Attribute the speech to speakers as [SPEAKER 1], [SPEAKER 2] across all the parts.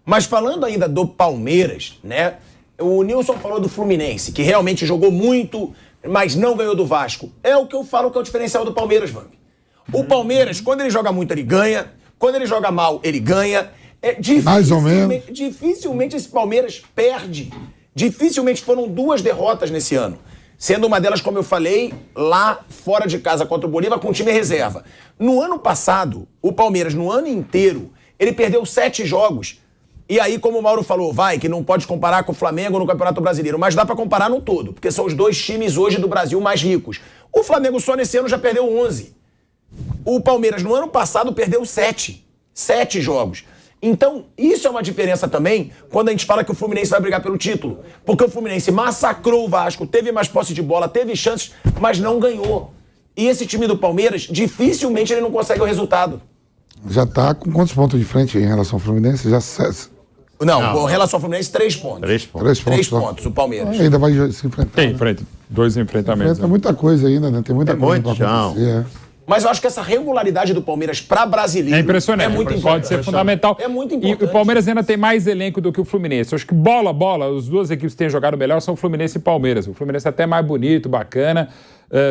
[SPEAKER 1] Mas falando ainda do Palmeiras, né? O Nilson falou do Fluminense, que realmente jogou muito, mas não ganhou do Vasco. É o que eu falo que é o diferencial do Palmeiras, Vamp. O Palmeiras, quando ele joga muito, ele ganha. Quando ele joga mal, ele ganha.
[SPEAKER 2] Mais ou menos.
[SPEAKER 1] Dificilmente esse Palmeiras perde. Dificilmente foram 2 derrotas nesse ano. Sendo uma delas, como eu falei, lá fora de casa contra o Bolívar com o time reserva. No ano passado, o Palmeiras, no ano inteiro, ele perdeu 7 jogos. E aí, como o Mauro falou, que não pode comparar com o Flamengo no Campeonato Brasileiro, mas dá pra comparar no todo, porque são os 2 times hoje do Brasil mais ricos. O Flamengo só nesse ano já perdeu 11. O Palmeiras no ano passado perdeu 7 jogos. Então, isso é uma diferença também quando a gente fala que o Fluminense vai brigar pelo título. Porque o Fluminense massacrou o Vasco, teve mais posse de bola, teve chances, mas não ganhou. E esse time do Palmeiras, dificilmente ele não consegue o resultado.
[SPEAKER 2] Já tá com quantos pontos de frente em relação ao Fluminense?
[SPEAKER 1] Não, com relação ao Fluminense, 3 pontos.
[SPEAKER 2] 3 pontos,
[SPEAKER 1] o Palmeiras.
[SPEAKER 2] Ainda vai se enfrentar.
[SPEAKER 3] Tem 2 enfrentamentos.
[SPEAKER 2] Tem muita coisa ainda, né? Tem muita coisa pra acontecer.
[SPEAKER 1] Mas eu acho que essa regularidade do Palmeiras para brasileiro
[SPEAKER 3] é impressionante.
[SPEAKER 1] É muito importante.
[SPEAKER 3] Pode ser fundamental.
[SPEAKER 1] É muito importante.
[SPEAKER 3] E o Palmeiras ainda tem mais elenco do que o Fluminense. Eu acho que bola, as 2 equipes que têm jogado melhor são o Fluminense e o Palmeiras. O Fluminense é até mais bonito, bacana.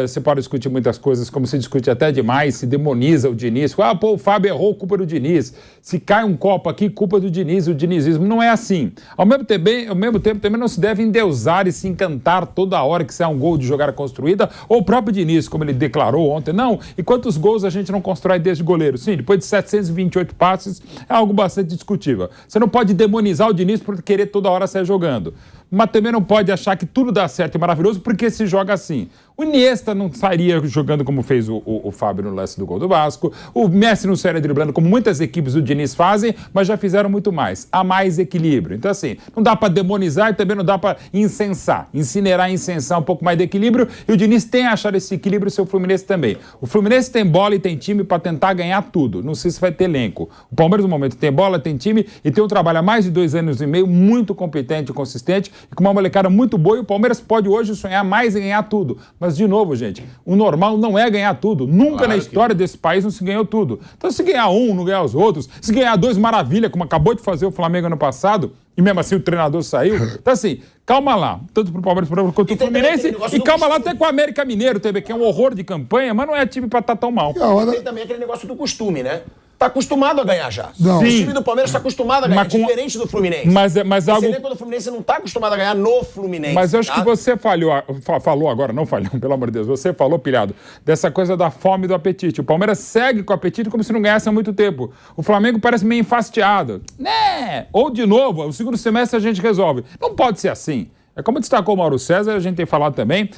[SPEAKER 3] Você pode discutir muitas coisas, como se discute até demais, se demoniza o Diniz. O Fábio errou, culpa do Diniz. Se cai um copo aqui, culpa do Diniz, o dinizismo. Não é assim. Ao mesmo tempo, também não se deve endeusar e se encantar toda hora que sai um gol de jogada construída, ou o próprio Diniz, como ele declarou ontem. Não, e quantos gols a gente não constrói desde goleiro? Sim, depois de 728 passes, é algo bastante discutível. Você não pode demonizar o Diniz por querer toda hora sair jogando. Mas também não pode achar que tudo dá certo e maravilhoso porque se joga assim. O Iniesta não sairia jogando como fez o Fábio no lance do gol do Vasco. O Messi não sairia driblando como muitas equipes do Diniz fazem, mas já fizeram muito mais. Há mais equilíbrio. Então assim, não dá para demonizar e também não dá para incensar. Incinerar e incensar um pouco mais de equilíbrio. E o Diniz tem achado esse equilíbrio, o seu Fluminense também. O Fluminense tem bola e tem time para tentar ganhar tudo. Não sei se vai ter elenco. O Palmeiras no momento tem bola, tem time e tem um trabalho há mais de 2 anos e meio muito competente e consistente e com uma molecada muito boa. E o Palmeiras pode hoje sonhar mais em ganhar tudo. Mas, de novo, gente, o normal não é ganhar tudo. Nunca na história desse país não se ganhou tudo. Então, se ganhar um, não ganhar os outros. Se ganhar 2, maravilha, como acabou de fazer o Flamengo ano passado, e mesmo assim o treinador saiu. Então, assim, calma lá. Tanto pro Palmeiras quanto pro Fluminense. E calma lá até com o América Mineiro, que é um horror de campanha, mas não é time pra estar tão mal.
[SPEAKER 1] E tem também aquele negócio do costume, né? Tá acostumado a ganhar já.
[SPEAKER 2] Não.
[SPEAKER 1] O time do Palmeiras está acostumado a ganhar, diferente do Fluminense.
[SPEAKER 3] Mas
[SPEAKER 1] Esse
[SPEAKER 3] algo...
[SPEAKER 1] elenco do Fluminense não está acostumado a ganhar no Fluminense.
[SPEAKER 3] Mas eu acho que você falou agora, não falhou, pelo amor de Deus, você falou, pilhado, dessa coisa da fome e do apetite. O Palmeiras segue com o apetite como se não ganhasse há muito tempo. O Flamengo parece meio enfastiado. Né? Ou, de novo, o segundo semestre a gente resolve. Não pode ser assim. É como destacou o Mauro César, a gente tem falado também,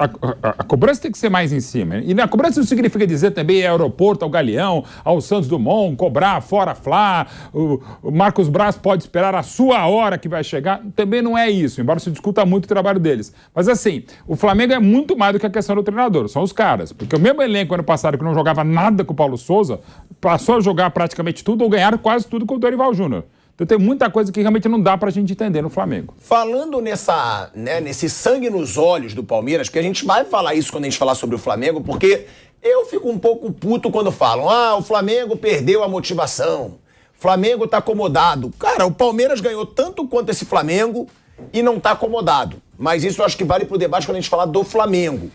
[SPEAKER 3] a cobrança tem que ser mais em cima. E a cobrança não significa dizer também ao aeroporto, ao Galeão, ao Santos Dumont, cobrar fora Flá, o Marcos Braz pode esperar a sua hora que vai chegar. Também não é isso, embora se discuta muito o trabalho deles. Mas assim, o Flamengo é muito mais do que a questão do treinador, são os caras. Porque o mesmo elenco ano passado que não jogava nada com o Paulo Souza, passou a jogar praticamente tudo ou ganhar quase tudo com o Dorival Júnior. Então tem muita coisa que realmente não dá pra gente entender no Flamengo.
[SPEAKER 1] Falando nesse sangue nos olhos do Palmeiras, que a gente vai falar isso quando a gente falar sobre o Flamengo, porque eu fico um pouco puto quando falam, o Flamengo perdeu a motivação, o Flamengo tá acomodado. Cara, o Palmeiras ganhou tanto quanto esse Flamengo e não tá acomodado. Mas isso eu acho que vale pro debate quando a gente falar do Flamengo.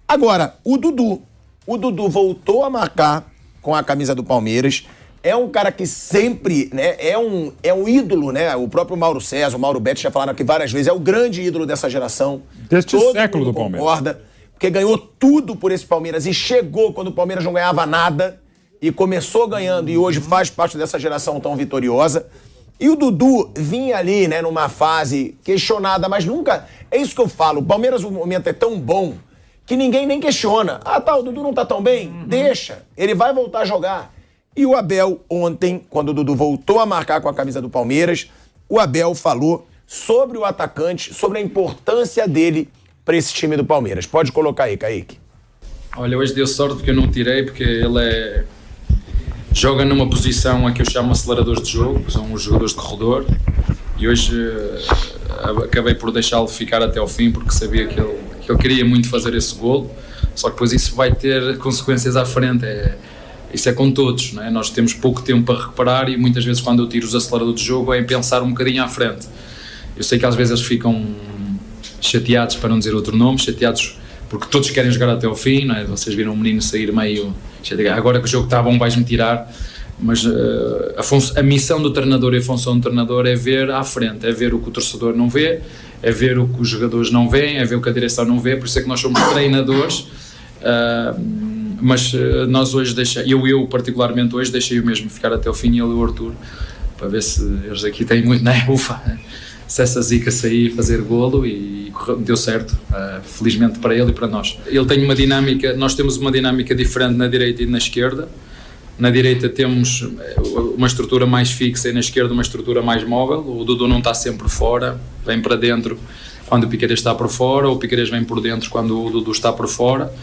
[SPEAKER 1] Agora, o Dudu voltou a marcar com a camisa do Palmeiras. É um cara que sempre, né, é um ídolo, né? O próprio Mauro César, o Mauro Betti já falaram aqui várias vezes, é o grande ídolo dessa geração.
[SPEAKER 3] Deste século do
[SPEAKER 1] Palmeiras.
[SPEAKER 3] Palmeiras.
[SPEAKER 1] Porque ganhou tudo por esse Palmeiras e chegou quando o Palmeiras não ganhava nada e começou ganhando e hoje faz parte dessa geração tão vitoriosa. E o Dudu vinha ali, né, numa fase questionada, mas nunca... É isso que eu falo, o Palmeiras, o momento é tão bom que ninguém nem questiona. O Dudu não tá tão bem? Deixa, ele vai voltar a jogar. E o Abel, ontem, quando o Dudu voltou a marcar com a camisa do Palmeiras, o Abel falou sobre o atacante, sobre a importância dele para esse time do Palmeiras. Pode colocar aí, Kaique.
[SPEAKER 4] Olha, hoje deu sorte que eu não tirei, porque ele joga numa posição a que eu chamo aceleradores de jogo, são os jogadores de corredor, e hoje acabei por deixá-lo ficar até ao fim, porque sabia que ele queria muito fazer esse golo, só que depois isso vai ter consequências à frente. Isso é com todos, não é? Nós temos pouco tempo para recuperar e muitas vezes quando eu tiro os aceleradores de jogo é em pensar um bocadinho à frente. Eu sei que às vezes eles ficam chateados, para não dizer outro nome, chateados porque todos querem jogar até ao fim, não é? Vocês viram um menino sair meio chateado, agora que o jogo está bom vais-me tirar, mas a missão do treinador e a função do treinador é ver à frente, é ver o que o torcedor não vê, é ver o que os jogadores não veem, é ver o que a direção não vê, por isso é que nós somos treinadores. Mas nós hoje eu particularmente hoje deixei o mesmo ficar até o fim, ele e o Arthur, para ver se eles aqui têm muito, não é? Ufa, se essa zica sair fazer golo e deu certo, felizmente para ele e para nós. Ele tem uma dinâmica, nós temos uma dinâmica diferente na direita e na esquerda. Na direita temos uma estrutura mais fixa e na esquerda uma estrutura mais móvel. O Dudu não está sempre fora, vem para dentro quando o Piquerez está por fora, o Piquerez vem por dentro quando o Dudu está por fora.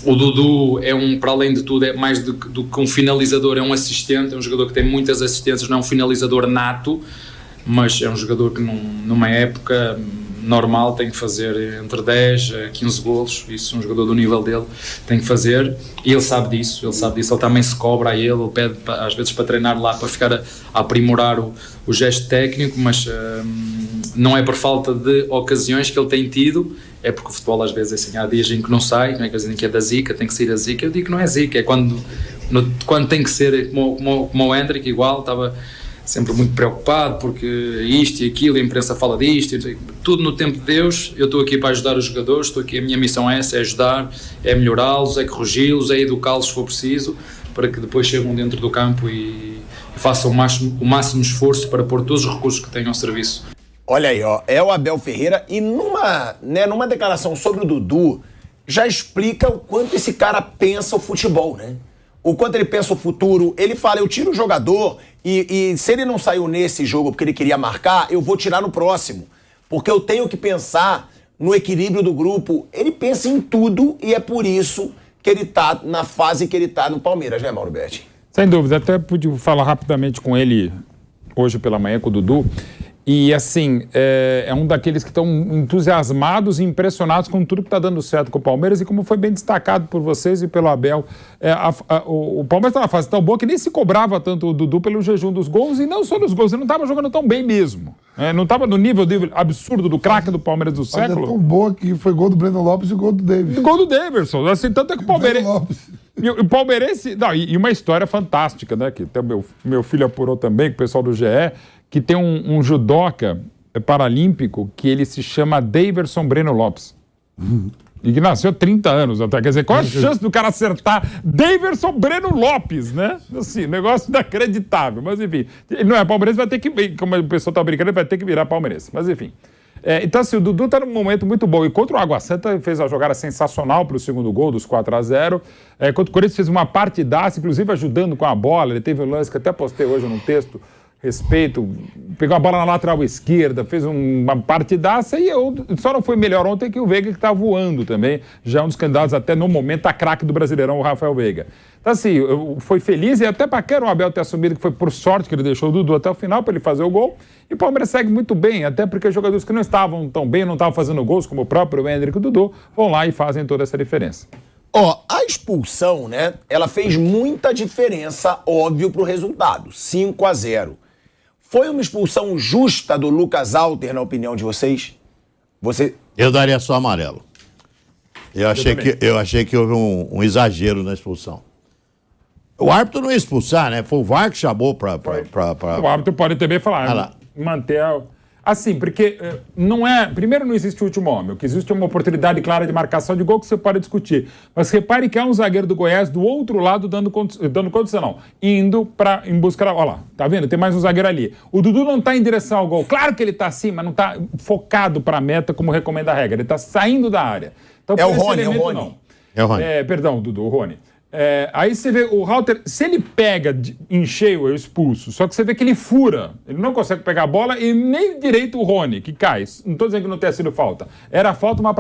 [SPEAKER 4] O Dudu é para além de tudo, é mais do que um finalizador, é um assistente, é um jogador que tem muitas assistências, não é um finalizador nato, mas é um jogador que numa época normal tem que fazer entre 10 a 15 golos, isso um jogador do nível dele tem que fazer, e ele sabe disso, ele também se cobra a ele pede às vezes para treinar lá, para ficar a aprimorar o gesto técnico, mas não é por falta de ocasiões que ele tem tido, é porque o futebol às vezes assim, há dias em que não sai, não é que que é da zica, tem que sair a zica, eu digo que não é zica, é quando tem que ser, como o Hendrick igual, estava sempre muito preocupado porque isto e aquilo, a imprensa fala disto, tudo no tempo de Deus. Eu estou aqui para ajudar os jogadores, estou aqui, a minha missão é essa, é ajudar, é melhorá-los, é corrigi-los, é educá-los se for preciso, para que depois cheguem dentro do campo e façam o máximo esforço para pôr todos os recursos que tenham ao serviço.
[SPEAKER 1] Olha aí, ó, é o Abel Ferreira e numa declaração sobre o Dudu, já explica o quanto esse cara pensa o futebol, né? O quanto ele pensa o futuro. Ele fala, eu tiro o jogador e se ele não saiu nesse jogo porque ele queria marcar, eu vou tirar no próximo. Porque eu tenho que pensar no equilíbrio do grupo. Ele pensa em tudo e é por isso que ele tá na fase que ele tá no Palmeiras, né, Mauro Betti?
[SPEAKER 3] Sem dúvida, até pude falar rapidamente com ele hoje pela manhã, com o Dudu. E, assim, é um daqueles que estão entusiasmados e impressionados com tudo que está dando certo com o Palmeiras e como foi bem destacado por vocês e pelo Abel. O Palmeiras está numa fase tão boa que nem se cobrava tanto o Dudu pelo jejum dos gols e não só dos gols, ele não estava jogando tão bem mesmo. Não estava no nível absurdo do craque do Palmeiras do século.
[SPEAKER 2] É tão boa que foi gol do Breno Lopes e gol do Davidson.
[SPEAKER 3] Gol do Davidson. Assim, tanto é que o Palmeiras... E o Palmeirense... Não, e uma história fantástica, né? Que até meu filho apurou também, com o pessoal do GE, que tem um judoca paralímpico que ele se chama Davidson Breno Lopes. E que nasceu há 30 anos até. Quer dizer, qual a chance do cara acertar Davidson Breno Lopes, né? Assim, negócio inacreditável. Mas, enfim, ele não é palmeirense, vai ter que... Como o pessoal tá brincando, ele vai ter que virar palmeirense. Mas, enfim. Então, assim, o Dudu tá num momento muito bom. E contra o Água Santa, ele fez uma jogada sensacional pro segundo gol, dos 4-0. Contra o Corinthians, fez uma partidaça, inclusive ajudando com a bola. Ele teve um lance que até postei hoje num texto, respeito, pegou a bola na lateral esquerda, fez uma partidaça e só não foi melhor ontem que o Veiga, que está voando também, já é um dos candidatos até no momento a craque do Brasileirão, o Rafael Veiga. Então assim, foi feliz e até bacana o Abel ter assumido que foi por sorte que ele deixou o Dudu até o final para ele fazer o gol, e o Palmeiras segue muito bem, até porque os jogadores que não estavam tão bem, não estavam fazendo gols, como o próprio Hendrick e o Dudu, vão lá e fazem toda essa diferença.
[SPEAKER 1] A expulsão, né, ela fez muita diferença, óbvio, pro resultado, 5-0. Foi uma expulsão justa do Lucas Alter, na opinião de vocês?
[SPEAKER 5] Eu daria só amarelo. Eu achei que houve um exagero na expulsão. O árbitro não ia expulsar, né? Foi o VAR que chamou pra...
[SPEAKER 3] O árbitro pode também falar, manter... Assim, porque não é... Primeiro, não existe o último homem. O que existe é uma oportunidade clara de marcação de gol que você pode discutir. Mas repare que há um zagueiro do Goiás do outro lado dando condição, não. Indo em busca da... Olha lá, tá vendo? Tem mais um zagueiro ali. O Dudu não tá em direção ao gol. Claro que ele tá assim, mas não tá focado pra meta como recomenda a regra. Ele tá saindo da área. Então,
[SPEAKER 1] é o Rony,
[SPEAKER 3] não.
[SPEAKER 5] É o Rony.
[SPEAKER 3] Perdão, Dudu, o Rony. Aí você vê o Halter, se ele pega em cheio, eu expulso. Só que você vê que ele fura. Ele não consegue pegar a bola e nem direito o Rony, que cai. Não estou dizendo que não tenha sido falta. Era falta, mas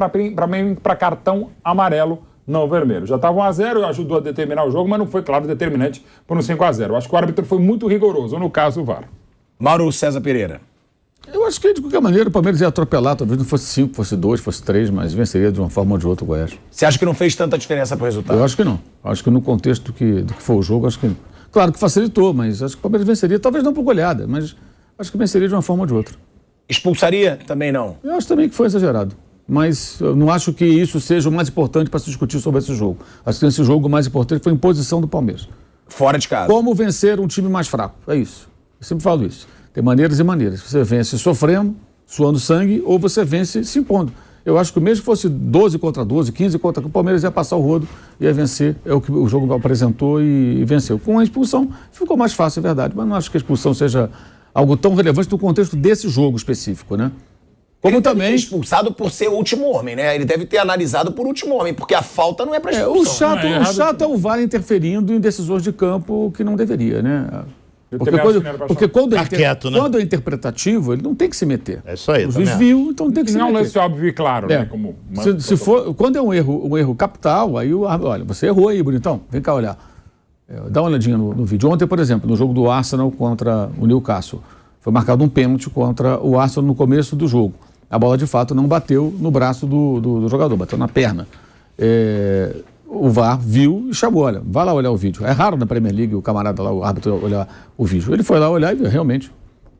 [SPEAKER 3] para cartão amarelo, não vermelho. Já estava 1-0, ajudou a determinar o jogo, mas não foi, claro, determinante por um 5-0. Acho que o árbitro foi muito rigoroso, no caso o VAR.
[SPEAKER 1] Mauro César Pereira.
[SPEAKER 6] Eu acho que, de qualquer maneira, o Palmeiras ia atropelar, talvez não fosse 5, fosse 2, fosse 3, mas venceria de uma forma ou de outra o Goiás.
[SPEAKER 1] Você acha que não fez tanta diferença pro resultado?
[SPEAKER 6] Eu acho que não. Acho que no contexto do que foi o jogo, acho que... Claro que facilitou, mas acho que o Palmeiras venceria, talvez não por goleada, mas acho que venceria de uma forma ou de outra.
[SPEAKER 1] Expulsaria? Também não.
[SPEAKER 6] Eu acho também que foi exagerado. Mas eu não acho que isso seja o mais importante para se discutir sobre esse jogo. Acho que nesse jogo o mais importante foi a imposição do Palmeiras.
[SPEAKER 1] Fora de casa.
[SPEAKER 6] Como vencer um time mais fraco. É isso. Eu sempre falo isso. Tem maneiras e maneiras. Você vence sofrendo, suando sangue, ou você vence se impondo. Eu acho que mesmo que fosse 12 contra 12, 15 contra... O Palmeiras ia passar o rodo, ia vencer. É o que o jogo apresentou e venceu. Com a expulsão ficou mais fácil, é verdade. Mas não acho que a expulsão seja algo tão relevante no contexto desse jogo específico, né? Como
[SPEAKER 1] ele
[SPEAKER 6] também...
[SPEAKER 1] Ele expulsado por ser o último homem, né? Ele deve ter analisado por último homem, porque a falta não é pra expulsão.
[SPEAKER 6] O chato é o VAR interferindo em decisões de campo que não deveria, né? Porque quando é interpretativo, ele não tem que se meter.
[SPEAKER 5] É isso aí.
[SPEAKER 6] O juiz viu, então tem que se meter.
[SPEAKER 3] Não é um lance óbvio e claro, né? Como
[SPEAKER 6] quando é um erro capital, aí o árbitro, olha, você errou aí, bonitão, vem cá olhar. Dá uma olhadinha no vídeo. Ontem, por exemplo, no jogo do Arsenal contra o Newcastle, foi marcado um pênalti contra o Arsenal no começo do jogo. A bola, de fato, não bateu no braço do jogador, bateu na perna. O VAR viu e chamou, olha, vai lá olhar o vídeo. É raro na Premier League o camarada lá, o árbitro, olhar o vídeo. Ele foi lá olhar e viu, realmente.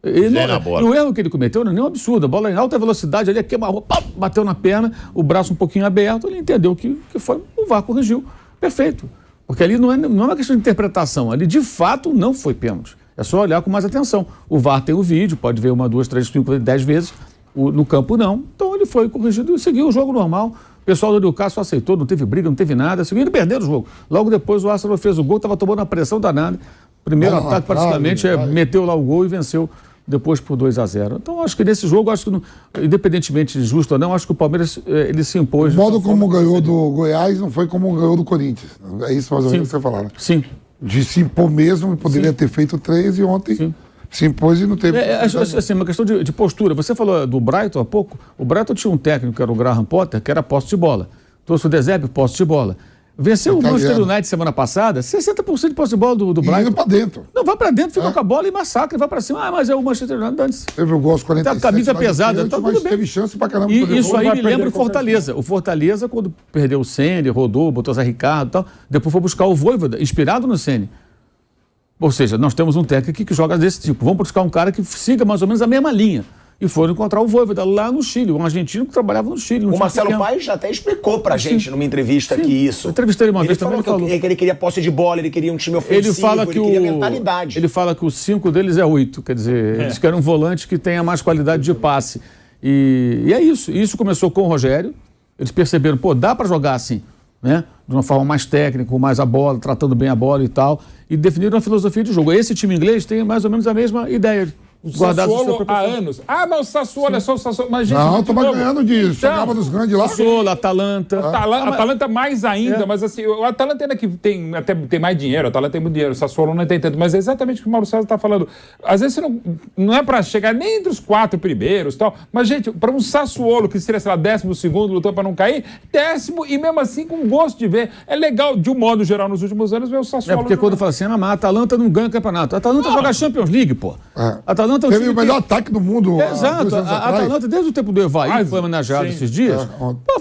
[SPEAKER 6] O erro que ele cometeu não é nenhum absurdo. A bola em alta velocidade ali, queimou, bateu na perna, o braço um pouquinho aberto, ele entendeu que foi, o VAR corrigiu. Perfeito. Porque ali não é uma questão de interpretação, ali de fato não foi pênalti. É só olhar com mais atenção. O VAR tem o vídeo, pode ver 1, 2, 3, 5, 10 vezes. No campo não. Então ele foi corrigido e seguiu o jogo normal. O pessoal do Newcastle aceitou, não teve briga, não teve nada. Seguiu, ele perdeu o jogo. Logo depois o Arsenal fez o gol, estava tomando uma pressão danada. Primeiro ataque praticamente meteu lá o gol e venceu depois por 2-0. Então acho que nesse jogo, acho que independentemente de justo ou não, acho que o Palmeiras ele se impôs.
[SPEAKER 2] O modo como ganhou do Goiás não foi como ganhou do Corinthians. É isso mais ou menos que você falou, né?
[SPEAKER 6] Sim.
[SPEAKER 2] De se impor mesmo, poderia ter feito 3 e ontem... Sim. Se impôs e não teve...
[SPEAKER 6] assim, uma questão de postura. Você falou do Brighton há pouco. O Brighton tinha um técnico, que era o Graham Potter, que era posse de bola. Trouxe o De Zerbi, posse de bola. Venceu o Manchester United semana passada, 60% de posse de bola do Brighton.
[SPEAKER 2] Indo pra dentro.
[SPEAKER 6] Não, vai pra dentro, fica com a bola e massacra, vai pra cima. Ah, mas é o Manchester United antes.
[SPEAKER 2] Teve o gol aos 47.
[SPEAKER 6] Tá, camisa pesada, tá tudo bem.
[SPEAKER 2] Teve chance pra caramba.
[SPEAKER 6] E isso aí me lembra o Fortaleza. O Fortaleza, quando perdeu o Ceni, rodou, botou o Zé Ricardo e tal, depois foi buscar o Vojvoda, inspirado no Ceni. Ou seja, nós temos um técnico que joga desse tipo. Vamos buscar um cara que siga mais ou menos a mesma linha. E foram encontrar o Vojvoda lá no Chile, um argentino que trabalhava no Chile.
[SPEAKER 1] O Marcelo Paes já até explicou pra gente numa entrevista que isso.
[SPEAKER 6] Eu entrevistei ele uma vez também,
[SPEAKER 1] ele falou que ele queria posse de bola, ele queria um time ofensivo, ele queria mentalidade.
[SPEAKER 6] Ele fala que o 5 deles é 8, quer dizer, eles querem um volante que tenha mais qualidade de passe. E é isso. Isso começou com o Rogério. Eles perceberam, dá pra jogar assim, né? De uma forma mais técnica, com mais a bola, tratando bem a bola e tal, e definiram a filosofia de jogo. Esse time inglês tem mais ou menos a mesma ideia.
[SPEAKER 3] O Sassuolo há anos. Ah, mas o Sassuolo é só o Sassuolo. Mas, gente,
[SPEAKER 2] não, tô ganhando disso. Chegava dos grandes lá.
[SPEAKER 6] Sassuolo, Atalanta.
[SPEAKER 3] Atalanta mais ainda, mas assim, o Atalanta ainda que tem mais dinheiro, o Atalanta tem muito dinheiro, o Sassuolo não tem tanto, mas é exatamente o que o Mauro César está falando. Às vezes você não é para chegar nem entre os 4 primeiros e tal, mas, gente, para um Sassuolo que seria, sei lá, 12º, lutando para não cair, 10º e mesmo assim com gosto de ver. É legal, de um modo geral, nos últimos anos, ver o Sassuolo.
[SPEAKER 6] Porque quando fala assim, mas a Atalanta não ganha o campeonato. A Atalanta joga Champions League, pô. Atalanta
[SPEAKER 2] teve o melhor ataque do mundo.
[SPEAKER 6] Exato. A Atalanta, desde o tempo do Evaí, que foi homenageado esses dias,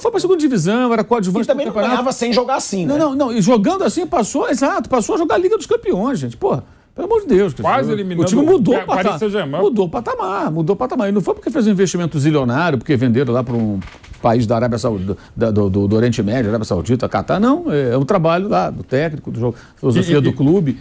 [SPEAKER 6] foi pra segunda divisão, era coadjuvante.
[SPEAKER 1] E também não ganhava sem jogar assim, né?
[SPEAKER 6] Não. E jogando assim passou a jogar a Liga dos Campeões, gente. Pelo amor de Deus.
[SPEAKER 3] Quase eliminando
[SPEAKER 6] o time mudou o patamar. Mudou o patamar. E não foi porque fez um investimento zilionário, porque venderam lá para um país da Arábia Saudita, do Oriente Médio, Arábia Saudita, Catar. Não, é um trabalho lá do técnico, do jogo, filosofia do clube.